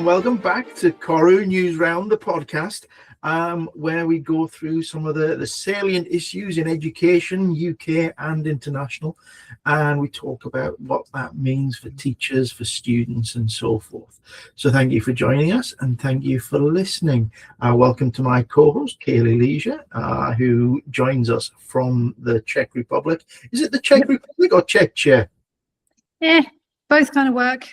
and welcome back to Koru News Round, the podcast, where we go through some of the salient issues in education, UK and international, and we talk about what that means for teachers, for students, and so forth. So thank you for joining us, and thank you for listening. Welcome to my co-host, Kaylee Leisure, who joins us from the Czech Republic. Is it the Czech Republic or Czechia? Yeah, both kind of work.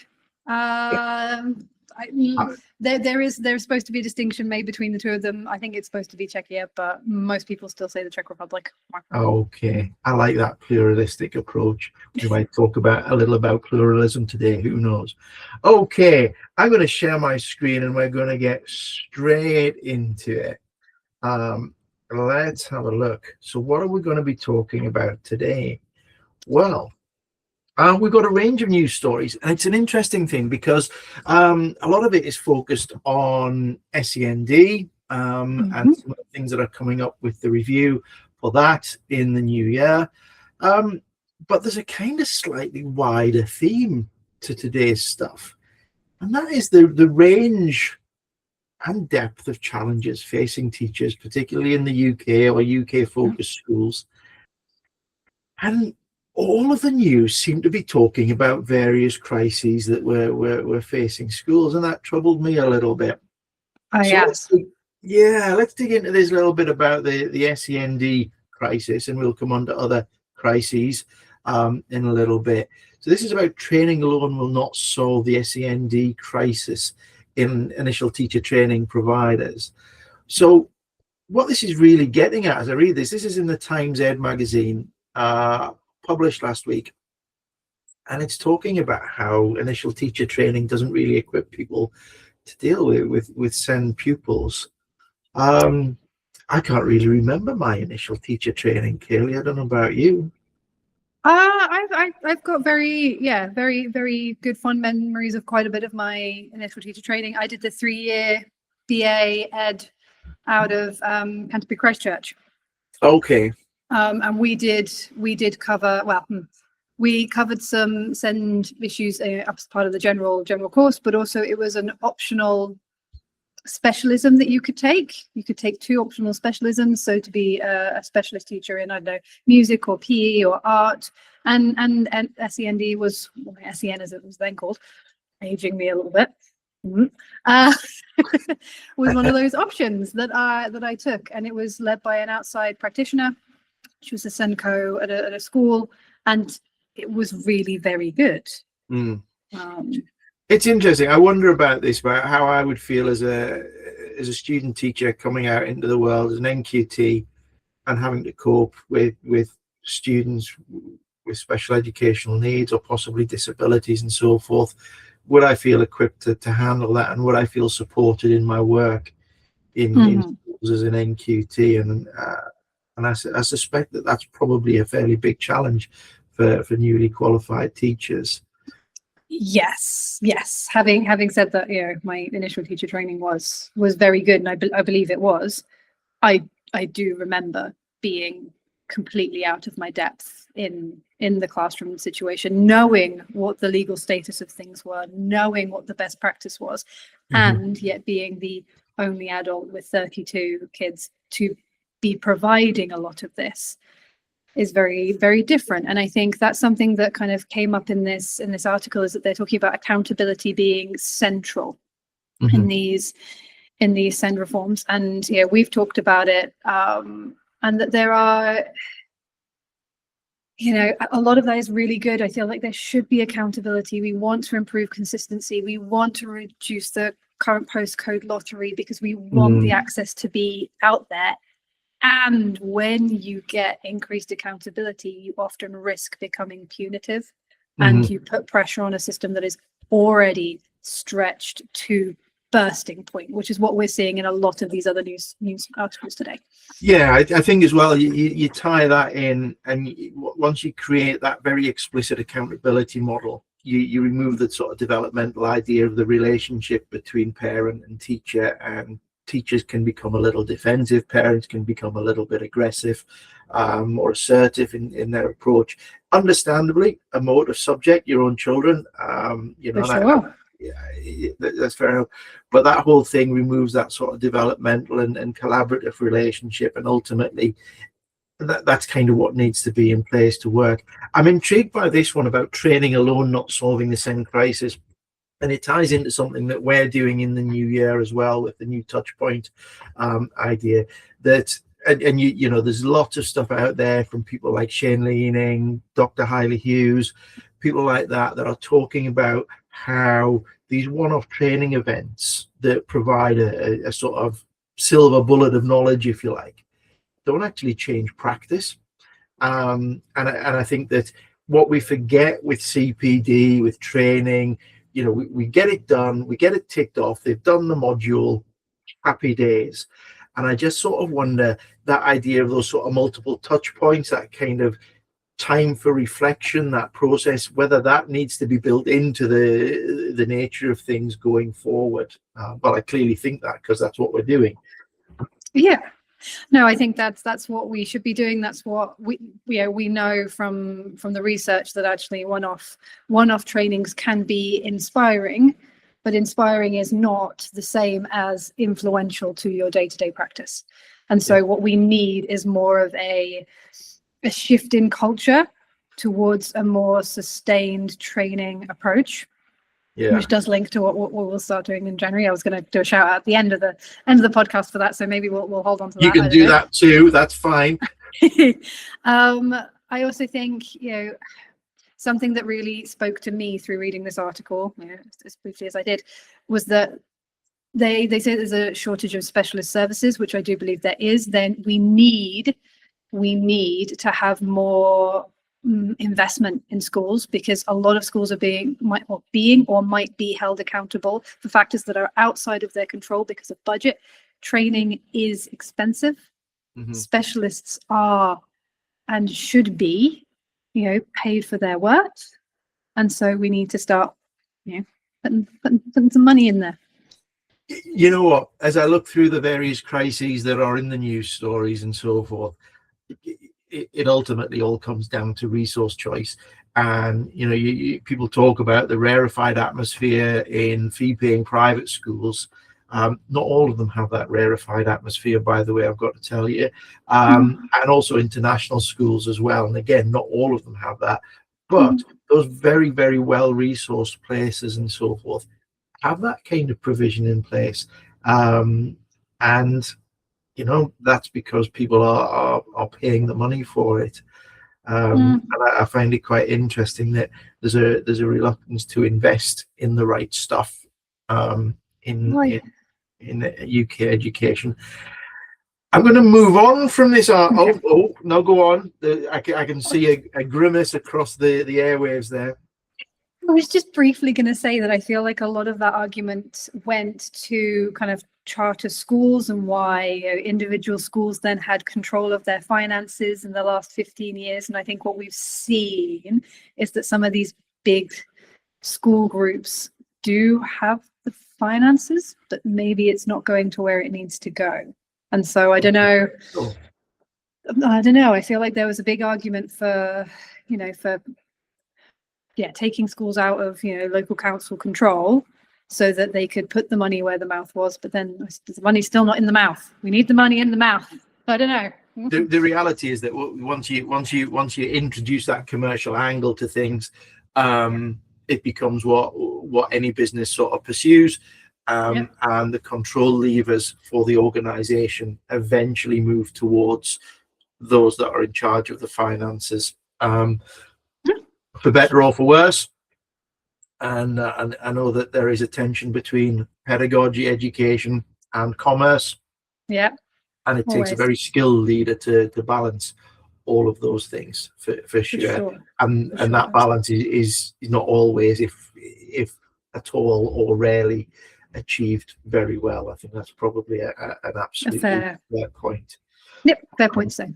There's supposed to be a distinction made between the two of them. I think it's supposed to be Czechia, but most people still say the Czech Republic. Okay, I like that pluralistic approach. We might talk a little about pluralism today, who knows. Okay, I'm going to share my screen and we're going to get straight into it. Let's have a look. So what are we going to be talking about today? Well, we've got a range of news stories, and it's an interesting thing because a lot of it is focused on SEND and some of the things that are coming up with the review for that in the new year. But there's a kind of slightly wider theme to today's stuff, and that is the range and depth of challenges facing teachers, particularly in the UK or UK-focused schools. And all of the news seemed to be talking about various crises that we're facing schools, and that troubled me a little bit. Let's dig into this a little bit about the SEND crisis, and we'll come on to other crises in a little bit. So this is about training alone will not solve the SEND crisis in initial teacher training providers. So what this is really getting at, as I read this is in the Times Ed magazine, published last week, and it's talking about how initial teacher training doesn't really equip people to deal with SEND pupils. I can't really remember my initial teacher training, Kaylee. I don't know about you. I've got very very good fond memories of quite a bit of my initial teacher training. I did the 3-year BA Ed out of Canterbury Christchurch. Okay. And we did cover, we covered some SEND issues as part of the general course, but also it was an optional specialism that you could take. You could take 2 optional specialisms, so to be a specialist teacher in, I don't know, music or PE or art, and SEND was, SEN as it was then called, aging me a little bit. Was one of those options that I took, and it was led by an outside practitioner. She was a SENCO at a school, and it was really very good. It's interesting. I wonder about this, about how I would feel as a student teacher coming out into the world as an NQT and having to cope with students with special educational needs or possibly disabilities and so forth. Would I feel equipped to handle that, and would I feel supported in my work in schools as an NQT? And I suspect that that's probably a fairly big challenge for newly qualified teachers. Yes. Having said that, my initial teacher training was very good, and I believe it was. I do remember being completely out of my depth in the classroom situation, knowing what the legal status of things were, knowing what the best practice was, and yet being the only adult with 32 kids to be providing a lot of this is very, very different. And I think that's something that kind of came up in this article, is that they're talking about accountability being central in these SEND reforms. And we've talked about it, and that there are, a lot of that is really good. I feel like there should be accountability. We want to improve consistency. We want to reduce the current postcode lottery because we want the access to be out there. And when you get increased accountability, you often risk becoming punitive, and you put pressure on a system that is already stretched to bursting point, which is what we're seeing in a lot of these other news articles today. Yeah, I think as well, you tie that in, and once you create that very explicit accountability model, you remove the sort of developmental idea of the relationship between parent and teacher, and teachers can become a little defensive, parents can become a little bit aggressive, more assertive in their approach. Understandably, emotive subject, your own children, Sure. that's fair enough. But that whole thing removes that sort of developmental and collaborative relationship, and ultimately that's kind of what needs to be in place to work. I'm intrigued by this one about training alone not solving the same crisis. And it ties into something that we're doing in the new year as well with the new touch point idea. That and you know, there's lots of stuff out there from people like Shane Leaning, Dr. Hailey Hughes, people like that are talking about how these one-off training events that provide a sort of silver bullet of knowledge, if you like, don't actually change practice. And I think that what we forget with CPD, with training, you know, we get it done, we get it ticked off, they've done the module, happy days. And I just sort of wonder, that idea of those sort of multiple touch points, that kind of time for reflection, that process, whether that needs to be built into the nature of things going forward. But I clearly think that, because that's what we're doing. Yeah. No, I think that's what we should be doing. That's what we know from the research, that actually one-off trainings can be inspiring, but inspiring is not the same as influential to your day-to-day practice. And so what we need is more of a shift in culture towards a more sustained training approach. Yeah. Which does link to what we'll start doing in January. I was going to do a shout out at the end of the podcast for that, so maybe we'll hold on to that. You can do that too. That's fine. I also think, you know, something that really spoke to me through reading this article, you know, as briefly as I did, was that they say there's a shortage of specialist services, which I do believe there is. Then we need to have more investment in schools, because a lot of schools might be held accountable for factors that are outside of their control because of budget. Training is expensive. Mm-hmm. Specialists are and should be, you know, paid for their worth, and so we need to start, you know, putting some money in there. You know what? As I look through the various crises that are in the news stories and so forth, it ultimately all comes down to resource choice. And you know, people talk about the rarefied atmosphere in fee-paying private schools. Not all of them have that rarefied atmosphere, by the way, I've got to tell you. And also international schools as well. And again, not all of them have that. But those very, very well-resourced places and so forth have that kind of provision in place. And you know, that's because people are paying the money for it. And I find it quite interesting that there's a reluctance to invest in the right stuff in UK education. I'm going to move on from this. Oh, no, go on. I can see a grimace across the airwaves there. I was just briefly going to say that I feel like a lot of that argument went to kind of charter schools and why, you know, individual schools then had control of their finances in the last 15 years. And I think what we've seen is that some of these big school groups do have the finances, but maybe it's not going to where it needs to go. And so I don't know. I feel like there was a big argument for taking schools out of, you know, local council control so that they could put the money where the mouth was. But then the money's still not in the mouth. We need the money in the mouth. I don't know. The reality is that once you introduce that commercial angle to things, it becomes what any business sort of pursues. And the control levers for the organization eventually move towards those that are in charge of the finances, for better or for worse. And I know that there is a tension between pedagogy, education, and commerce. Yeah. And it takes a very skilled leader to balance all of those things for sure. And that balance is not always, if at all, or rarely achieved very well. I think that's probably an absolutely fair point. Yep, fair point. So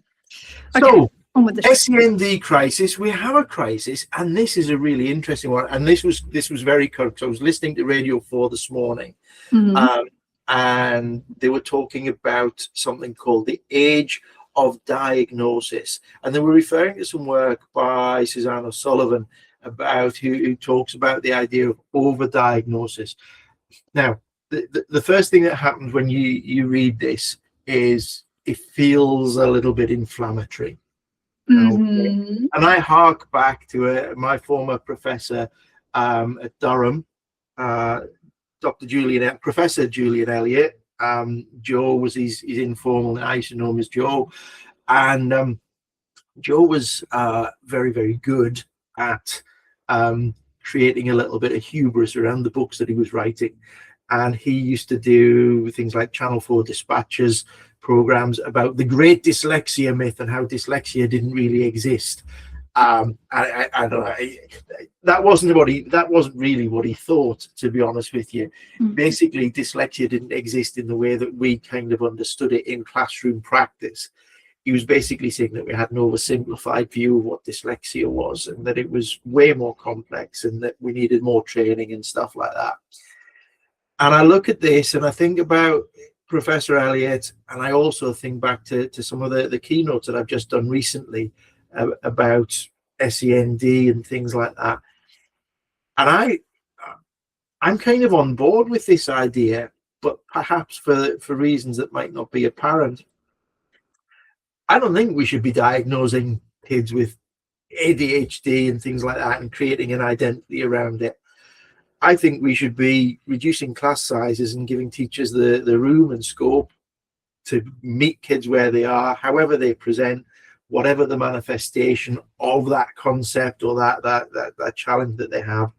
on with the SEND crisis. We have a crisis, and this is a really interesting one. And this was very correct. I was listening to Radio 4 this morning, and they were talking about something called the age of diagnosis, and they were referring to some work by Suzanne O'Sullivan about who talks about the idea of overdiagnosis. Now, the first thing that happens when you read this is it feels a little bit inflammatory. Mm-hmm. And I hark back to my former professor at Durham, Professor Julian Elliott. Joe was his informal, I used to know him as Joe. And Joe was very, very good at creating a little bit of hubris around the books that he was writing. And he used to do things like Channel 4 Dispatches programs about the great dyslexia myth and how dyslexia didn't really exist. I don't know. That wasn't really what he thought, to be honest with you. Basically, dyslexia didn't exist in the way that we kind of understood it in classroom practice. He was basically saying that we had an oversimplified view of what dyslexia was, and that it was way more complex, and that we needed more training and stuff like that. And I look at this and I think about Professor Elliott, and I also think back to some of the keynotes that I've just done recently about SEND and things like that. And I'm kind of on board with this idea, but perhaps for reasons that might not be apparent. I don't think we should be diagnosing kids with ADHD and things like that and creating an identity around it. I think we should be reducing class sizes and giving teachers the room and scope to meet kids where they are, however they present, whatever the manifestation of that concept or that challenge that they have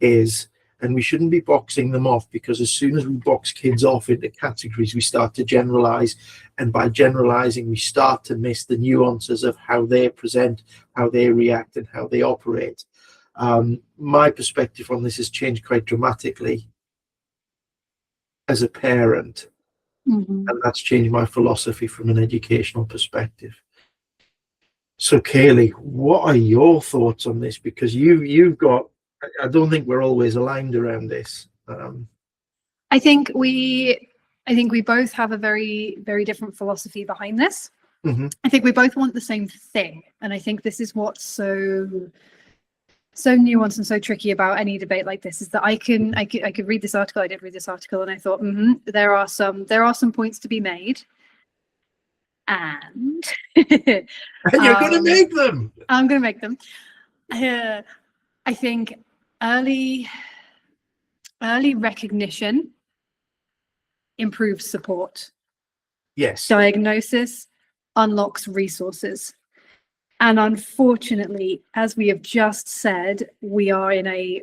is. And we shouldn't be boxing them off, because as soon as we box kids off into categories, we start to generalize. And by generalizing, we start to miss the nuances of how they present, how they react, and how they operate. My perspective on this has changed quite dramatically as a parent. And that's changed my philosophy from an educational perspective. So Kaylee, what are your thoughts on this? Because you've got, I don't think we're always aligned around this. I think we both have a very, very different philosophy behind this. I think we both want the same thing, and I think this is what's so nuanced and so tricky about any debate like this, is that I could read this article. I did read this article, and I thought there are some points to be made, and you're going to make them. I'm going to make them. I think early recognition improves support. Yes. Diagnosis unlocks resources. And unfortunately, as we have just said, we are in a,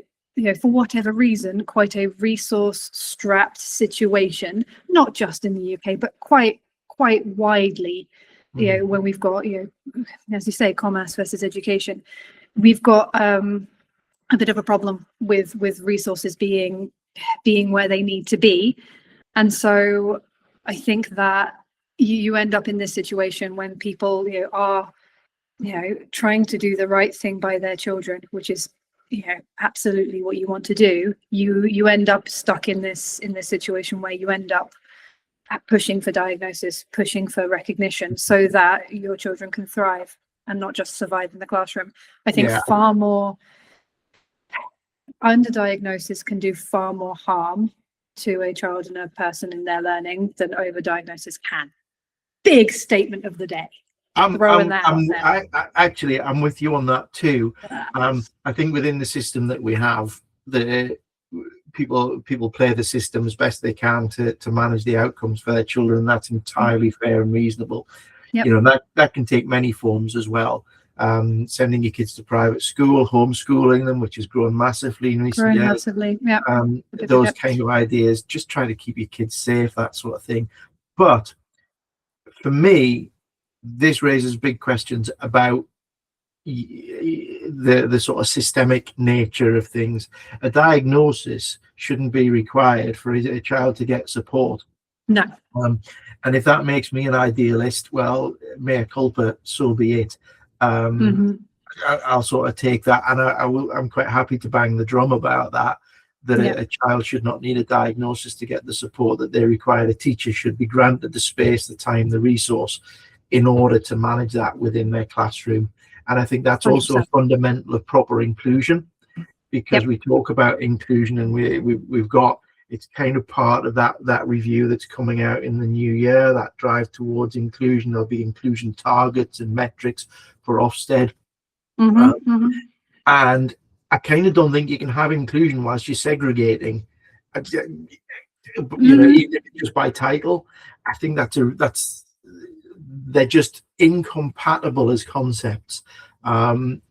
for whatever reason, quite a resource-strapped situation, not just in the UK, but quite widely. When we've got, as you say, commerce versus education, we've got a bit of a problem with resources being where they need to be. And so I think that you end up in this situation when people are trying to do the right thing by their children, which is absolutely what you want to do. You end up stuck in this situation where you end up pushing for diagnosis, pushing for recognition, so that your children can thrive and not just survive in the classroom. I think far more underdiagnosis can do far more harm to a child and a person in their learning than overdiagnosis can. Big statement of the day. I'm with you on that too. I think within the system that we have, the people play the system as best they can to manage the outcomes for their children. That's entirely fair and reasonable. That can take many forms as well. Sending your kids to private school, homeschooling them, which has grown massively in recent years. Massively, yeah. Those kind of ideas, just trying to keep your kids safe, that sort of thing. But for me, this raises big questions about the sort of systemic nature of things. A diagnosis shouldn't be required for a child to get support. No. And if that makes me an idealist, well, mea culpa, so be it. I'll sort of take that, and I'm quite happy to bang the drum about that. A child should not need a diagnosis to get the support that they require. A teacher should be granted the space, the time, the resource in order to manage that within their classroom. And I think that's also a 100%. fundamental of proper inclusion, because Yep. we talk about inclusion, and we've got, it's kind of part of that review that's coming out in the new year, that drive towards inclusion. There'll be inclusion targets and metrics for Ofsted. And I kind of don't think you can have inclusion whilst you're segregating, you know, even if it's just by title. I think they're just incompatible as concepts. And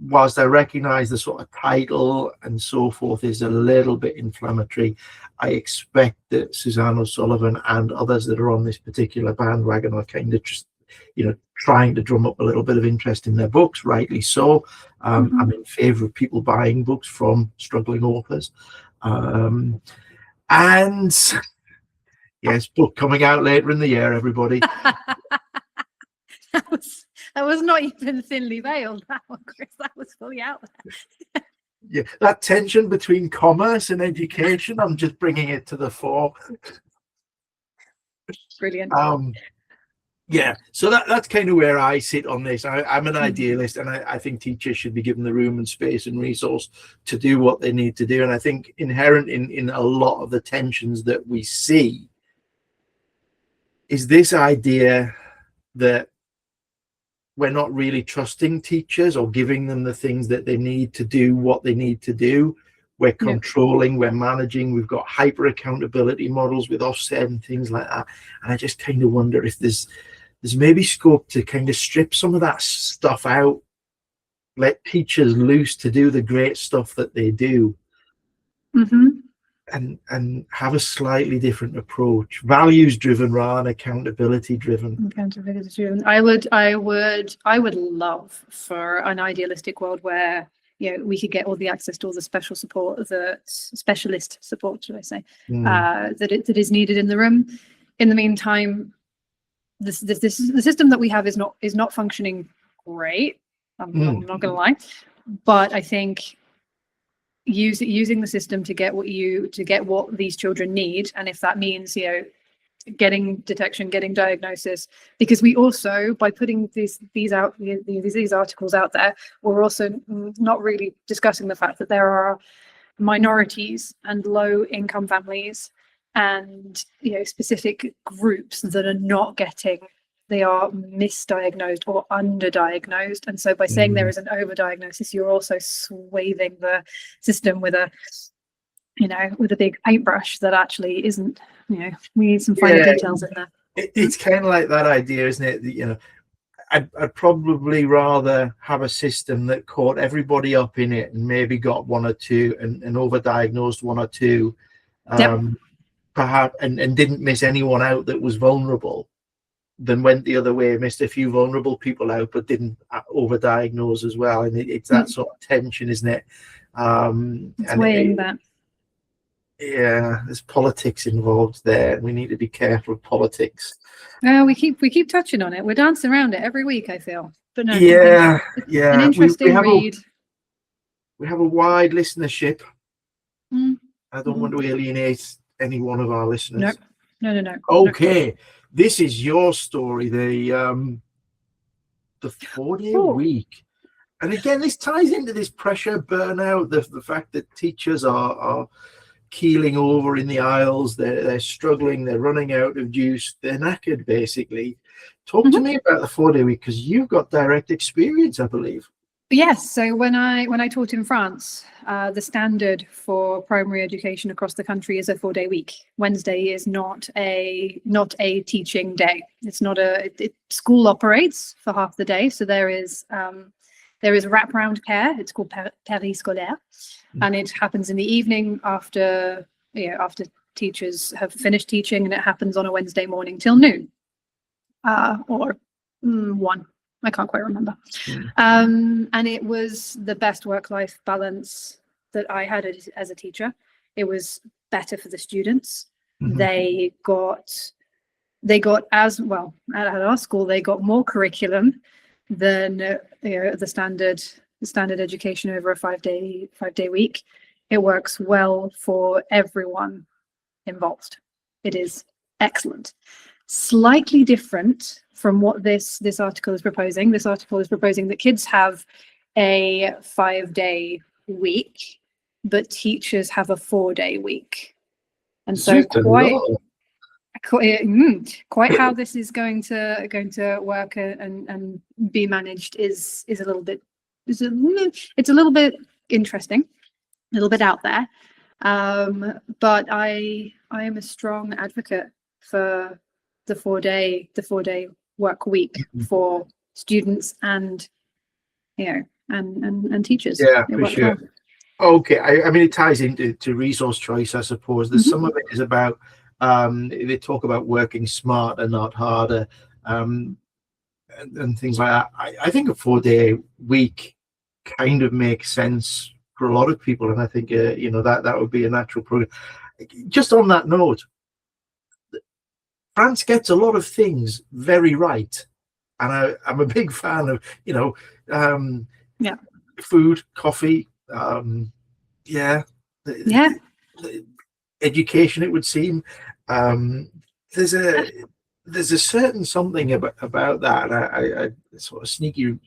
whilst I recognize the sort of title and so forth is a little bit inflammatory, I expect that Suzanne O'Sullivan and others that are on this particular bandwagon are kind of just, you know, trying to drum up a little bit of interest in their books, rightly so. I'm in favor of people buying books from struggling authors. And yes, book coming out later in the year, everybody. That was not even thinly veiled, that one, Chris. That was fully out there. Yeah, that tension between commerce and education, I'm just bringing it to the fore. Brilliant. Yeah, so that's kind of where I sit on this. I'm an idealist, and I think teachers should be given the room and space and resource to do what they need to do. And I think inherent in a lot of the tensions that we see is this idea that we're not really trusting teachers or giving them the things that they need to do what they need to do. We're controlling, we're managing, we've got hyper accountability models with Ofsted and things like that. And I just kind of wonder if there's maybe scope to kind of strip some of that stuff out, let teachers loose to do the great stuff that they do. And have a slightly different approach, values driven rather than accountability driven. I would love for an idealistic world where, you know, we could get all the access to all the special support, the specialist support, should I say, that is needed in the room. In the meantime, the system that we have is not functioning great. I'm not going to lie, but I think using the system to get what these children need, and if that means, you know, getting detection, getting diagnosis, because we also, by putting these articles out there, we're also not really discussing the fact that there are minorities and low income families and, you know, specific groups that are not getting, they are misdiagnosed or underdiagnosed. And so by saying there is an overdiagnosis, you're also swathing the system with a big paintbrush that actually isn't. You know, we need some finer details in there. It's kind of like that idea, isn't it? That, you know, I'd probably rather have a system that caught everybody up in it and maybe got one or two and overdiagnosed one or two, perhaps, and didn't miss anyone out that was vulnerable, than went the other way, missed a few vulnerable people out but didn't overdiagnose as well. And it's that sort of tension, isn't it? It's weighing that. Yeah, there's politics involved there. We need to be careful of politics. We keep touching on it. We're dancing around it every week, I feel. But no, yeah. An interesting read. We have a wide listenership. I don't want to Mm-hmm. alienate any one of our listeners. No. Okay, this is your story. The 4-day week, and again, this ties into this pressure, burnout, the fact that teachers are keeling over in the aisles. They're struggling. They're running out of juice. They're knackered, basically. Talk to me about the 4-day week, because you've got direct experience, I believe. Yes. So when I taught in France, the standard for primary education across the country is a 4-day week. Wednesday is not a teaching day. It's not school operates for half the day. So there is wraparound care. It's called périscolaire, and it happens in the evening after teachers have finished teaching, and it happens on a Wednesday morning till noon, or 1. I can't quite remember. And it was the best work-life balance that I had as a teacher. It was better for the students. They got as well at our school. They got more curriculum than the standard education over a 5-day week. It works well for everyone involved. It is excellent. slightly different from what this article is proposing. This article is proposing that kids have a 5-day week, but teachers have a 4-day week. And so quite how this is going to work and be managed is a little bit, it's a little bit interesting, a little bit out there. But I am a strong advocate for the 4-day work week for students and and teachers. Yeah, for sure. Okay, I mean, it ties into resource choice, I suppose. There's some of it is about they talk about working smarter, not harder, and things like that. I think a 4-day week kind of makes sense for a lot of people, and I think that would be a natural program. Just on that note, France gets a lot of things very right, and I'm a big fan of food, coffee, education. It would seem there's a certain something about that. I sort of sneaky,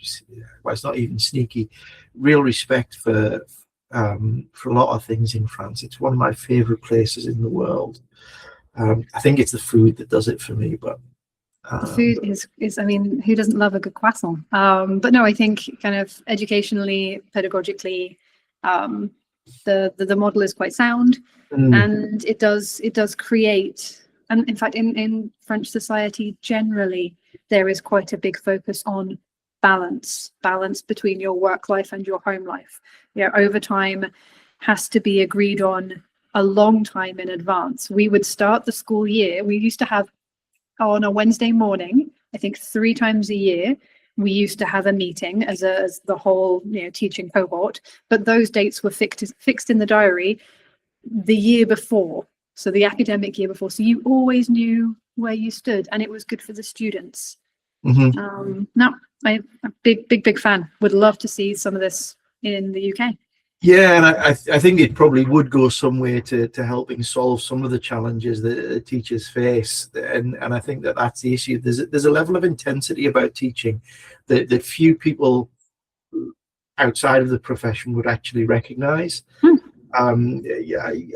well, it's not even sneaky, real respect for a lot of things in France. It's one of my favorite places in the world. I think it's the food that does it for me, but the food is I mean, who doesn't love a good croissant? But no, I think kind of educationally, pedagogically, the model is quite sound, and it does create, and in fact in French society generally there is quite a big focus on balance between your work life and your home life. Overtime has to be agreed on a long time in advance. We would start the school year, we used to have on a Wednesday morning, I think 3 times a year, we used to have a meeting as the whole teaching cohort, but those dates were fixed in the diary the year before, so the academic year before, so you always knew where you stood, and it was good for the students. No, I'm a big fan. Would love to see some of this in the UK. Yeah, and I think it probably would go some way to helping solve some of the challenges that teachers face, and I think that's the issue. There's a level of intensity about teaching that few people outside of the profession would actually recognise. I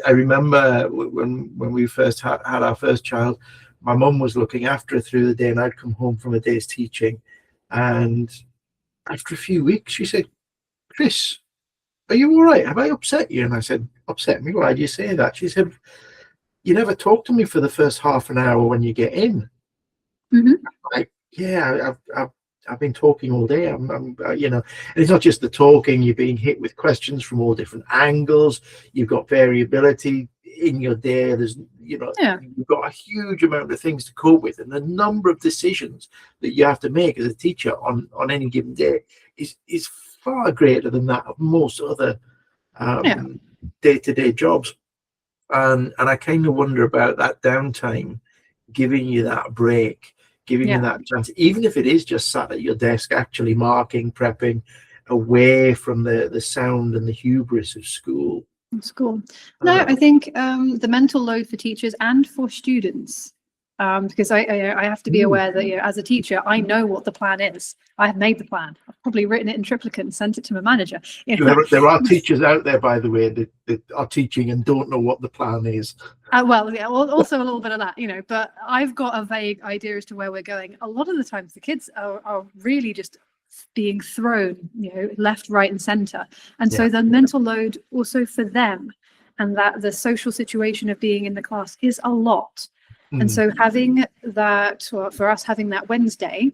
remember when we first had our first child, my mum was looking after her through the day, and I'd come home from a day's teaching, and after a few weeks she said, "Chris, are you all right? Have I upset you?" And I said, "Upset me? Why do you say that?" She said, "You never talk to me for the first half an hour when you get in." Like, yeah, I've been talking all day. And it's not just the talking. You're being hit with questions from all different angles. You've got variability in your day. There's you've got a huge amount of things to cope with, and the number of decisions that you have to make as a teacher on any given day is far greater than that of most other day-to-day jobs, and I kind of wonder about that downtime, giving you that break, giving you that chance, even if it is just sat at your desk actually marking, prepping, away from the sound and the hubris of school. No, I think the mental load for teachers and for students, because I have to be aware that as a teacher, I know what the plan is. I have made the plan. I've probably written it in triplicate and sent it to my manager. There are teachers out there, by the way, that are teaching and don't know what the plan is. Also a little bit of that, but I've got a vague idea as to where we're going. A lot of the times the kids are really just being thrown, left, right and center. And so the mental load also for them, and that the social situation of being in the class is a lot. And so having that, or for us having that Wednesday,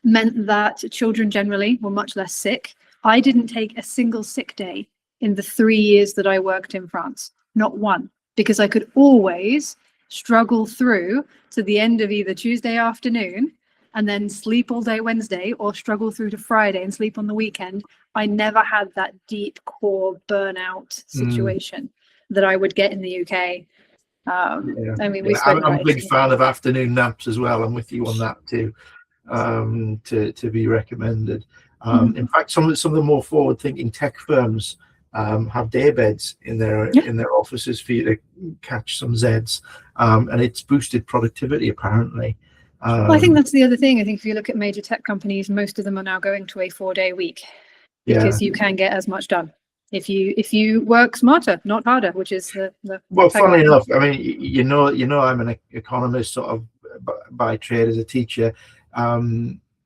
meant that children generally were much less sick. I didn't take a single sick day in the 3 years that I worked in France, not one, because I could always struggle through to the end of either Tuesday afternoon and then sleep all day Wednesday, or struggle through to Friday and sleep on the weekend. I never had that deep core burnout situation that I would get in the UK. I mean, I'm a big fan of afternoon naps as well. I'm with you on that too. To be recommended. In fact, some of the more forward-thinking tech firms have day beds in their offices for you to catch some Zeds, and it's boosted productivity apparently. Well, I think that's the other thing. I think if you look at major tech companies, most of them are now going to a 4-day week because you can get as much done if you work smarter, not harder, which is the well, funnily enough, I mean, you know, I'm an economist sort of by trade as a teacher.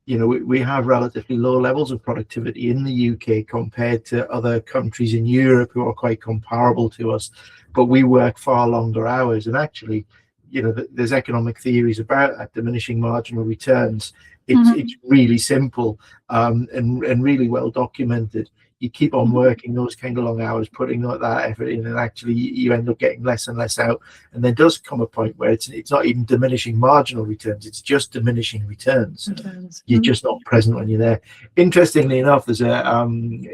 You know, we have relatively low levels of productivity in the UK compared to other countries in Europe who are quite comparable to us, but we work far longer hours. And actually, you know, there's economic theories about that, diminishing marginal returns. It's really simple, and really well documented. You keep on working those kind of long hours, putting that effort in, and actually you end up getting less and less out. And there does come a point where it's not even diminishing marginal returns, it's just diminishing returns. You're just not present when you're there. Interestingly enough, there's a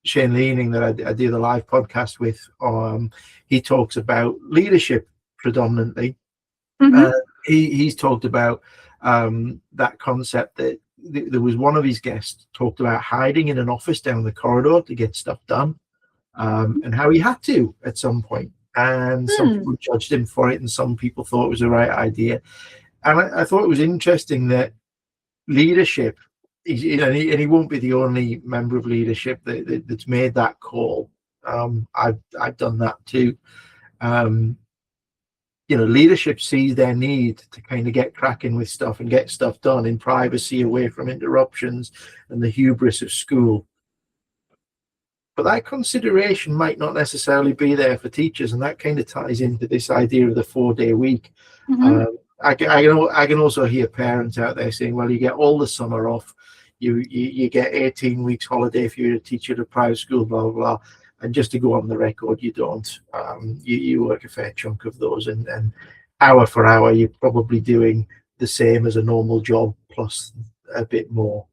Shane Leaning that I do the live podcast with. He talks about leadership predominantly. He's talked about that concept that there was one of his guests talked about hiding in an office down the corridor to get stuff done, and how he had to at some point, and some people judged him for it and some people thought it was the right idea. And I thought it was interesting that leadership, you know, and he won't be the only member of leadership that's made that call. I've done that too. You know, leadership sees their need to kind of get cracking with stuff and get stuff done in privacy, away from interruptions and the hubris of school. But that consideration might not necessarily be there for teachers, and that kind of ties into this idea of the 4-day week. I can also hear parents out there saying, well, you get all the summer off, you get 18 weeks holiday if you're a teacher at a private school, blah, blah, blah. And just to go on the record, you don't. You work a fair chunk of those, and hour for hour, you're probably doing the same as a normal job plus a bit more.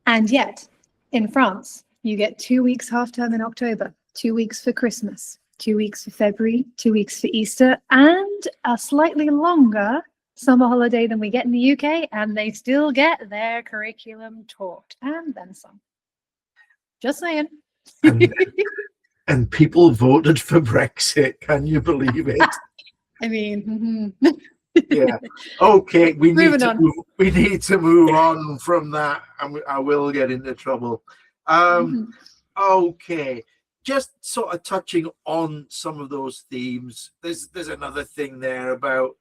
And yet, in France, you get 2 weeks half term in October, 2 weeks for Christmas, 2 weeks for February, 2 weeks for Easter, and a slightly longer summer holiday than we get in the UK, and they still get their curriculum taught, and then some. Just saying. And people voted for Brexit. Can you believe it? I mean, yeah. Okay, we need to move on from that, and I will get into trouble. Okay, just sort of touching on some of those themes. There's another thing there about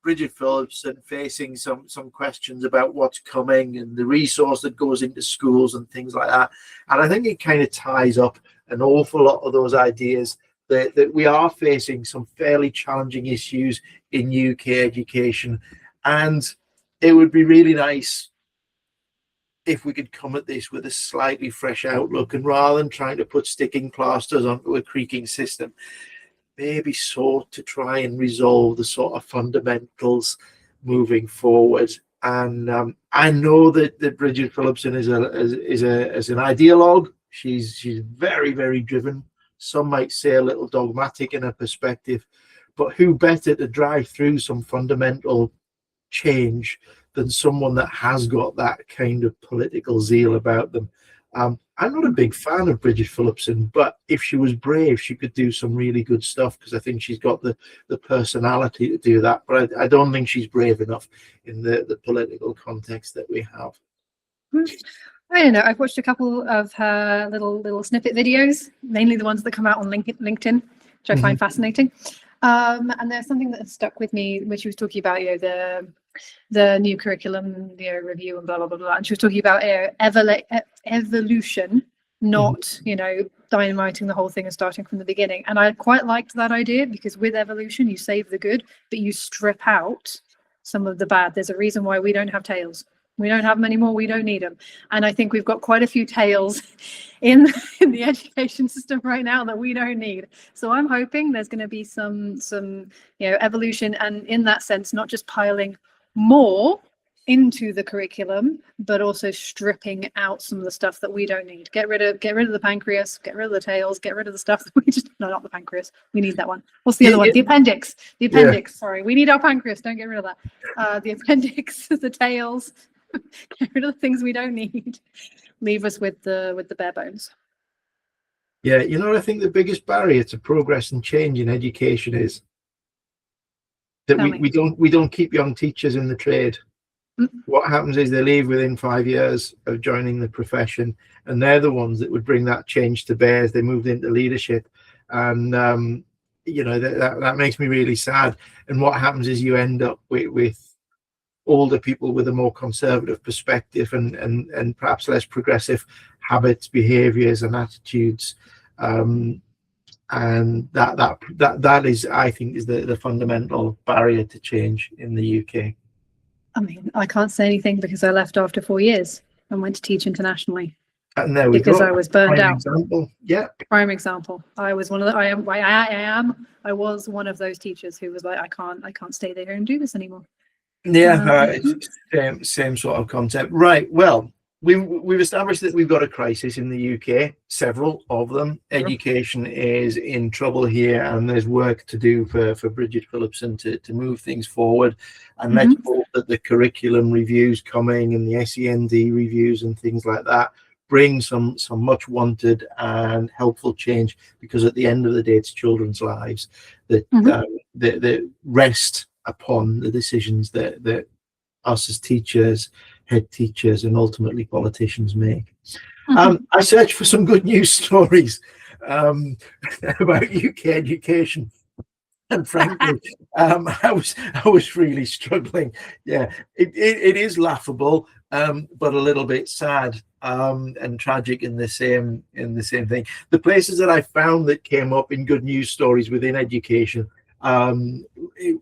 Bridget Phillipson facing some questions about what's coming and the resource that goes into schools and things like that. And I think it kind of ties up an awful lot of those ideas that we are facing some fairly challenging issues in UK education. And it would be really nice if we could come at this with a slightly fresh outlook, and rather than trying to put sticking plasters onto a creaking system, maybe sought to try and resolve the sort of fundamentals moving forward. And I know that Bridget Phillipson is an ideologue. She's very, very driven. Some might say a little dogmatic in her perspective, but who better to drive through some fundamental change than someone that has got that kind of political zeal about them. I'm not a big fan of Bridget Phillipson, but if she was brave, she could do some really good stuff, because I think she's got the personality to do that. But I don't think she's brave enough in the political context that we have. I don't know. I've watched a couple of her little snippet videos, mainly the ones that come out on LinkedIn, which I find fascinating. And there's something that stuck with me when she was talking about, you know, the new curriculum, review and blah blah blah blah. And she was talking about evolution, not you know, dynamiting the whole thing and starting from the beginning. And I quite liked that idea, because with evolution you save the good, but you strip out some of the bad. There's a reason why we don't have tails. We don't have them anymore. We don't need them. And I think we've got quite a few tails in the education system right now that we don't need. So I'm hoping there's going to be some you know, evolution, and in that sense, not just piling more into the curriculum, but also stripping out some of the stuff that we don't need. Get rid of the pancreas, get rid of the tails, get rid of the stuff that we just not the pancreas. We need that one. What's the other one? The appendix. The appendix. Yeah. Sorry, we need our pancreas. Don't get rid of that. The appendix, the tails. Get rid of the things we don't need. Leave us with the bare bones. Yeah, you know what I think the biggest barrier to progress and change in education is? That Tell me. we don't keep young teachers in the trade. What happens is they leave within 5 years of joining the profession, and they're the ones that would bring that change to bear as they moved into leadership. And you know, that makes me really sad. And what happens is you end up with older people with a more conservative perspective and perhaps less progressive habits, behaviors, and attitudes. And that is, I think, is the fundamental barrier to change in the UK. I mean, I can't say anything because I left after 4 years and went to teach internationally. And there we because go. I was burned Prime out. Example. Yeah. Prime example. I was one of the. I was one of those teachers who was like, I can't stay there and do this anymore. Yeah, it's same sort of concept. Right. Well, we've established that we've got a crisis in the UK, several of them. Education is in trouble here, and there's work to do for Bridget Phillipson to move things forward. And let's hope that the curriculum reviews coming and the SEND reviews and things like that bring some much wanted and helpful change, because at the end of the day, it's children's lives that rest upon the decisions that us as teachers, head teachers, and ultimately politicians make. I searched for some good news stories about UK education, and frankly, I was really struggling. Yeah, it is laughable, but a little bit sad and tragic in the same thing. The places that I found that came up in good news stories within education,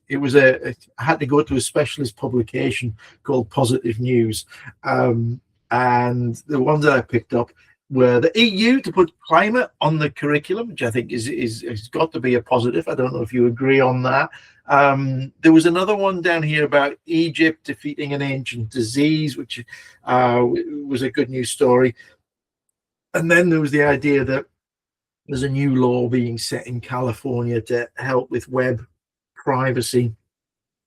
it was I had to go to a specialist publication called Positive News, and the ones that I picked up were the EU to put climate on the curriculum, which I think is got to be a positive. I don't know if you agree on that. There was another one down here about Egypt defeating an ancient disease, which was a good news story. And then there was the idea that there's a new law being set in California to help with web privacy.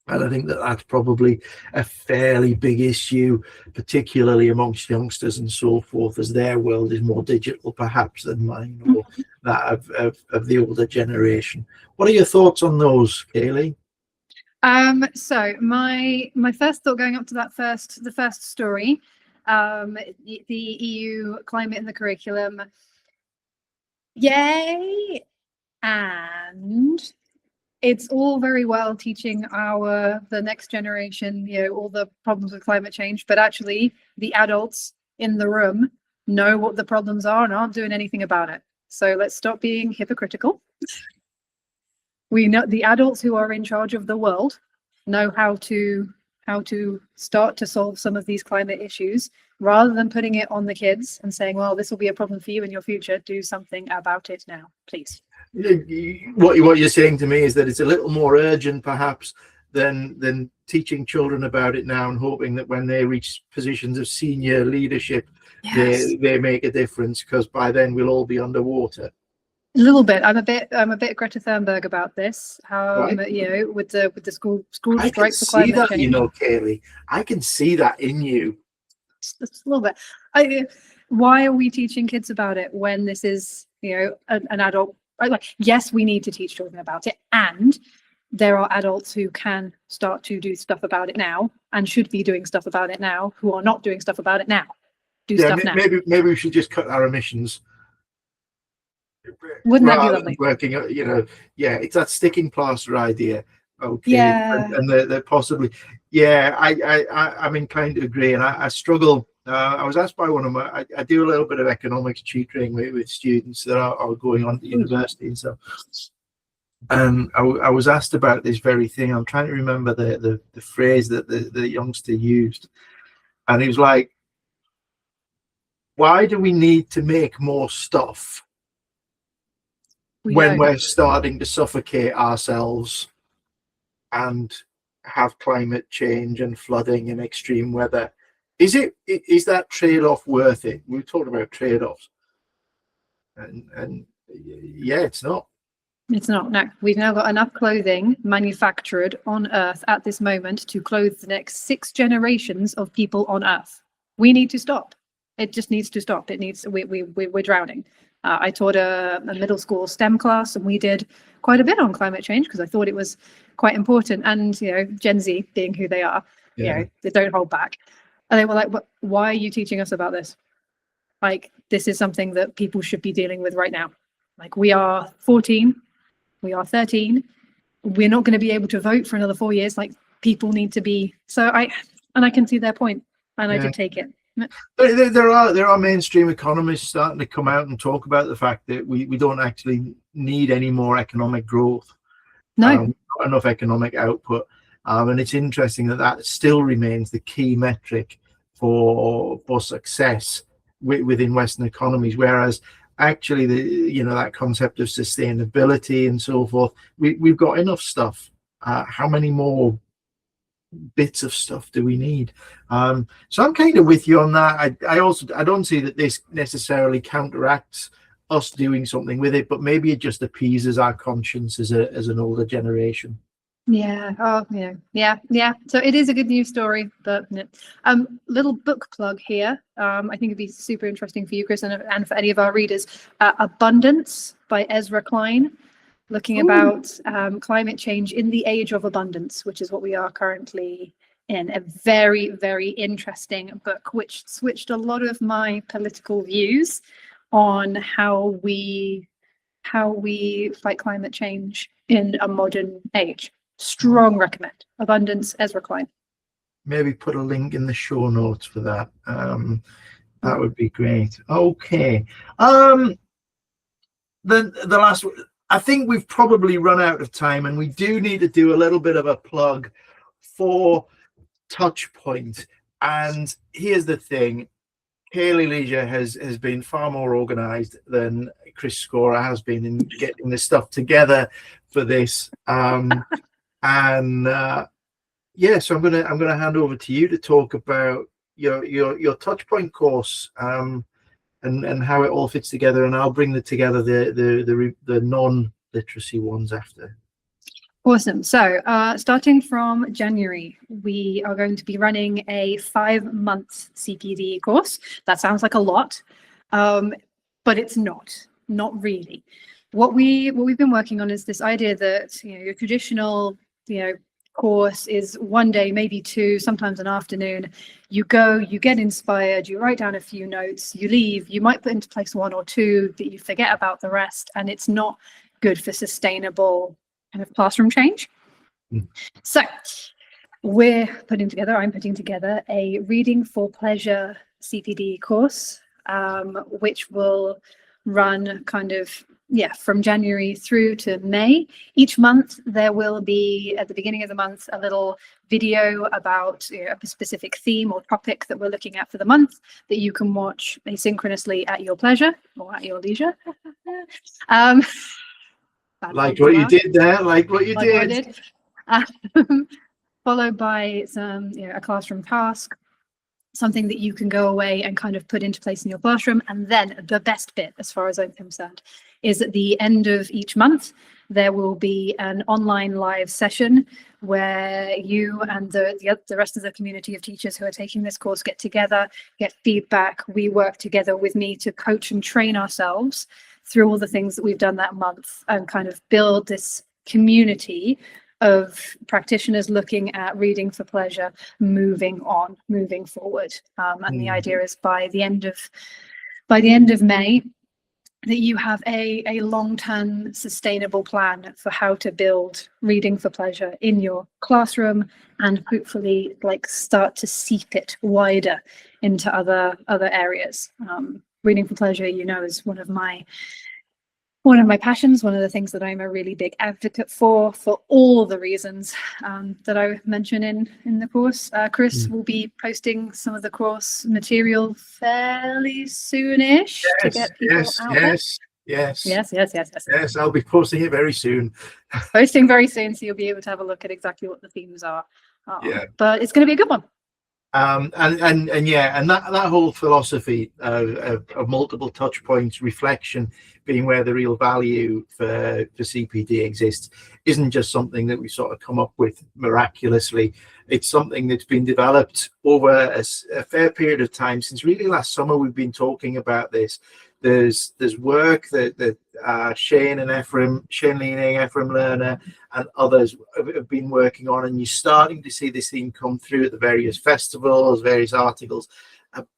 And I think that that's probably a fairly big issue, particularly amongst youngsters and so forth, as their world is more digital perhaps than mine or that of the older generation. What are your thoughts on those, Kaylee? So my first thought going up to the first story, the EU climate in the curriculum, yay, and it's all very well teaching the next generation, all the problems with climate change, but actually the adults in the room know what the problems are and aren't doing anything about it. So let's stop being hypocritical. We know the adults who are in charge of the world know how to start to solve some of these climate issues, rather than putting it on the kids and saying, well, this will be a problem for you in your future. Do something about it now, please. What you're saying to me is that it's a little more urgent perhaps than teaching children about it now and hoping that when they reach positions of senior leadership, they make a difference, because by then we'll all be underwater. A little bit. I'm a bit Greta Thunberg about this. Right. With the school strike for climate change. I can see that, Kaylee. I can see that in you. Just a little bit. Why are we teaching kids about it when this is, an adult? Like, yes, we need to teach children about it, and there are adults who can start to do stuff about it now and should be doing stuff about it now, who are not doing stuff about it now. Stuff now. Maybe we should just cut our emissions. Wouldn't that be lovely? Working, it's that sticking plaster idea. Okay. Yeah. And they're possibly, I'm inclined to agree, and I struggle. I was asked by one of I do a little bit of economics tutoring with students that are going on to university and stuff. And I was asked about this very thing. I'm trying to remember the phrase that the youngster used, and he was like, "Why do we need to make more stuff when we're starting to suffocate ourselves and have climate change and flooding and extreme weather? Is that trade-off worth it?" We talked about trade-offs, and it's not. It's not. No, we've now got enough clothing manufactured on Earth at this moment to clothe the next 6 generations of people on Earth. We need to stop. It just needs to stop. It needs. We're drowning. I taught a middle school STEM class, and we did quite a bit on climate change because I thought it was quite important. And Gen Z being who they are, they don't hold back. And they were like, "Why are you teaching us about this? Like, this is something that people should be dealing with right now. Like, we are 14, we are 13. We're not going to be able to vote for another 4 years. Like, people need to be." So I can see their point, and I did take it. There are mainstream economists starting to come out and talk about the fact that we don't actually need any more economic growth. No, not enough economic output, and it's interesting that still remains the key metric for success within Western economies. Whereas actually, that concept of sustainability and so forth, we've got enough stuff. How many more bits of stuff do we need? So I'm kind of with you on that. I don't see that this necessarily counteracts us doing something with it, but maybe it just appeases our conscience as an older generation. Yeah. Oh, yeah. So it is a good news story, but little book plug here. I think it'd be super interesting for you, Chris, and for any of our readers. Abundance by Ezra Klein, looking about climate change in the age of abundance, which is what we are currently in. A very, very interesting book, which switched a lot of my political views on how we fight climate change in a modern age. Strong recommend. Abundance, Ezra Klein. Maybe put a link in the show notes for that. That would be great. Okay. The last one. I think we've probably run out of time, and we do need to do a little bit of a plug for Touchpoint. And here's the thing. Kaylee Leisure has been far more organized than Chris Scorer has been in getting this stuff together for this. So I'm gonna hand over to you to talk about your Touchpoint course and how it all fits together, and I'll bring together the non-literacy ones after. Awesome. So starting from January, we are going to be running a 5-month CPD course. That sounds like a lot, but it's not really. What we've been working on is this idea that your traditional course is 1 day, maybe 2, sometimes an afternoon. You go, you get inspired, you write down a few notes, you leave, you might put into place 1 or 2 that you forget about the rest, and it's not good for sustainable kind of classroom change. So I'm putting together a Reading for Pleasure CPD course, which will run kind of from January through to May. Each month there will be, at the beginning of the month, a little video about a specific theme or topic that we're looking at for the month that you can watch asynchronously at your pleasure or at your leisure. Like what you did there, like what you did. Followed by some, a classroom task, something that you can go away and kind of put into place in your classroom. And then the best bit, as far as I'm concerned, is at the end of each month, there will be an online live session where you and the rest of the community of teachers who are taking this course get together, get feedback. We work together with me to coach and train ourselves through all the things that we've done that month and kind of build this community of practitioners looking at reading for pleasure, moving forward. And the idea is by the end of May, that you have a long-term sustainable plan for how to build reading for pleasure in your classroom, and hopefully start to seep it wider into other areas. Reading for pleasure, is one of my passions, one of the things that I'm a really big advocate for all the reasons that I mention in the course. Chris will be posting some of the course material fairly soonish to get people out there. Yes, I'll be posting it very soon. Posting very soon, so you'll be able to have a look at exactly what the themes are. But it's going to be a good one. And yeah, and that whole philosophy of multiple touch points, reflection being where the real value for CPD exists, isn't just something that we sort of come up with miraculously. It's something that's been developed over a fair period of time. Since really last summer, we've been talking about this. There's work that Shane and Ephraim, Shane Leaning, Ephraim Lerner, and others have been working on, and you're starting to see this theme come through at the various festivals, various articles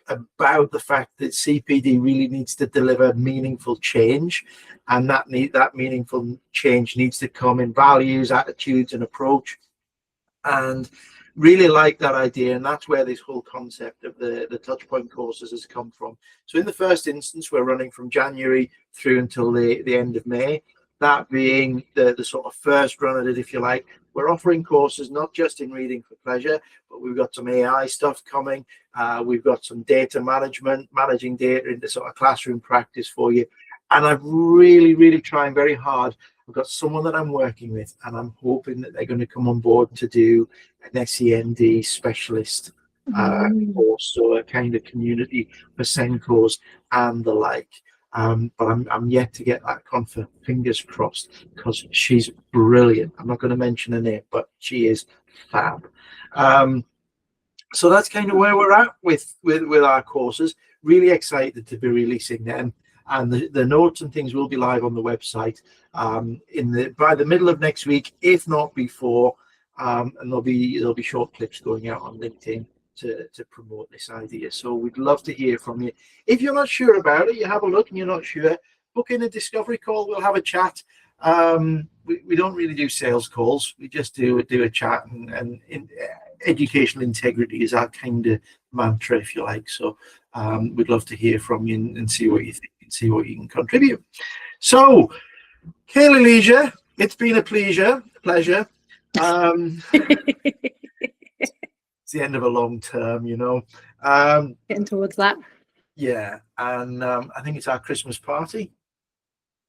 about the fact that CPD really needs to deliver meaningful change, and that meaningful change needs to come in values, attitudes, and approach. And really like that idea, and that's where this whole concept of the touchpoint courses has come from. So in the first instance, we're running from January through until the end of May. That being the sort of first run at it, if you like. We're offering courses not just in reading for pleasure, but we've got some AI stuff coming. We've got some data management, managing data into sort of classroom practice for you. And I'm really trying very hard. I've got someone that I'm working with, and I'm hoping that they're going to come on board to do an SEND specialist course, so a kind of community for Senkos and the like. But I'm yet to get that confirmed. Fingers crossed, because she's brilliant. I'm not going to mention her name, but she is fab. So that's kind of where we're at with our courses. Really excited to be releasing them, and the notes and things will be live on the website by the middle of next week, if not before. And there'll be short clips going out on LinkedIn to promote this idea. So we'd love to hear from you. If you're not sure about it, you have a look and you're not sure, book in a discovery call. We'll have a chat. We don't really do sales calls. We just do a chat, and educational integrity is our kind of mantra, if you like. So we'd love to hear from you and see what you think and see what you can contribute. So, Kaylee Leisure, it's been a pleasure. It's the end of a long term, you know. Getting towards that. Yeah, and I think it's our Christmas party.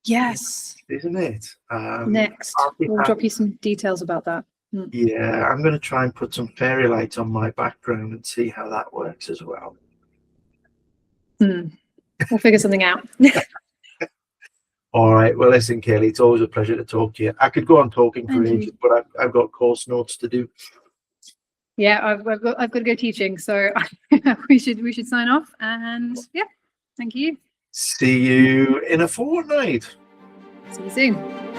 Yes. Isn't it? Next. We'll drop you some details about that. Yeah, I'm going to try and put some fairy lights on my background and see how that works as well. We'll figure something out. All right. Well, listen, Kaylee, it's always a pleasure to talk to you. I could go on talking for ages, but I've got course notes to do. Yeah, I've got to go teaching, so we should sign off. And yeah, thank you. See you in a fortnight. See you soon.